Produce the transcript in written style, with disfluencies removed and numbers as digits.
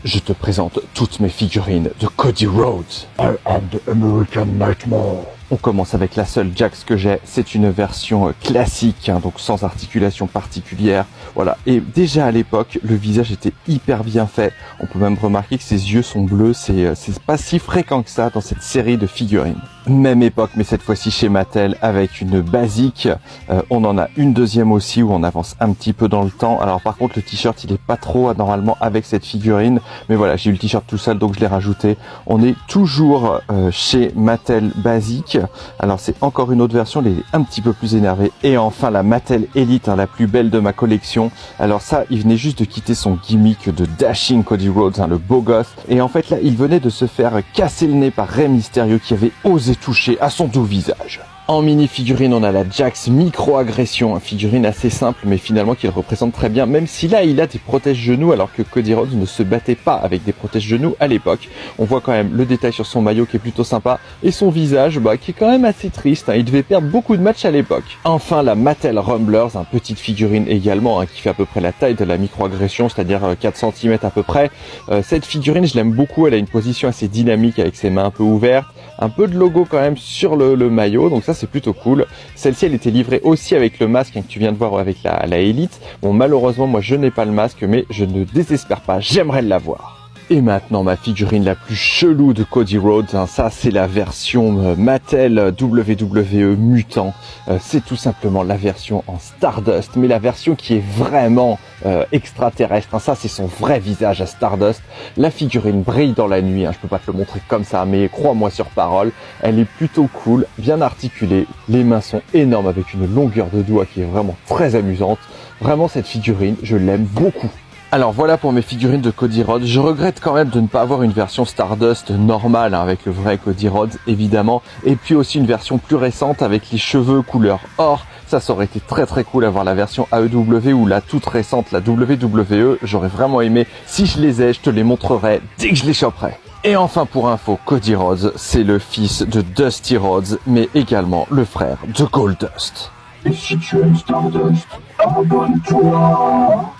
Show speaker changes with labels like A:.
A: je te présente toutes mes figurines de Cody Rhodes.
B: I am the American Nightmare.
A: On commence avec la seule Jax que j'ai, c'est une version classique, donc sans articulation particulière, voilà. Et déjà à l'époque, le visage était hyper bien fait, on peut même remarquer que ses yeux sont bleus, c'est pas si fréquent que ça dans cette série de figurines. Même époque, mais cette fois-ci chez Mattel, avec une basique, on en a une deuxième aussi où on avance un petit peu dans le temps. Alors par contre le t-shirt il est pas trop normalement avec cette figurine, mais voilà, j'ai eu le t-shirt tout seul donc je l'ai rajouté. On est toujours chez Mattel basique. Alors c'est encore une autre version, elle est un petit peu plus énervée. Et enfin la Mattel Elite, la plus belle de ma collection. Alors ça, il venait juste de quitter son gimmick de Dashing Cody Rhodes, le beau gosse. Et en fait là, il venait de se faire casser le nez par Rey Mysterio qui avait osé toucher à son doux visage. En mini-figurine, on a la Jax Micro-Agression, une figurine assez simple mais finalement qui le représente très bien, même si là il a des protège-genoux alors que Cody Rhodes ne se battait pas avec des protège-genoux à l'époque. On voit quand même le détail sur son maillot qui est plutôt sympa et son visage qui est quand même assez triste, il devait perdre beaucoup de matchs à l'époque. Enfin la Mattel Rumblers, petite figurine également qui fait à peu près la taille de la Micro-Agression, c'est-à-dire 4 cm à peu près. Cette figurine je l'aime beaucoup, elle a une position assez dynamique avec ses mains un peu ouvertes, un peu de logo quand même sur le maillot, donc ça c'est plutôt cool. Celle-ci elle était livrée aussi avec le masque que tu viens de voir avec la Elite. Bon malheureusement moi je n'ai pas le masque mais je ne désespère pas, j'aimerais l'avoir. Et maintenant ma figurine la plus chelou de Cody Rhodes, ça c'est la version Mattel WWE Mutant. C'est tout simplement la version en Stardust, mais la version qui est vraiment extraterrestre. Ça c'est son vrai visage à Stardust. La figurine brille dans la nuit, je peux pas te le montrer comme ça, mais crois-moi sur parole, elle est plutôt cool, bien articulée. Les mains sont énormes avec une longueur de doigt qui est vraiment très amusante. Vraiment cette figurine, je l'aime beaucoup. Alors voilà pour mes figurines de Cody Rhodes. Je regrette quand même de ne pas avoir une version Stardust normale avec le vrai Cody Rhodes évidemment, et puis aussi une version plus récente avec les cheveux couleur or. Ça aurait été très très cool d'avoir la version AEW ou la toute récente, la WWE. J'aurais vraiment aimé. Si je les ai, je te les montrerai dès que je les choperai. Et enfin pour info, Cody Rhodes, c'est le fils de Dusty Rhodes, mais également le frère de Goldust.
B: Et si tu aimes Stardust, abonne-toi.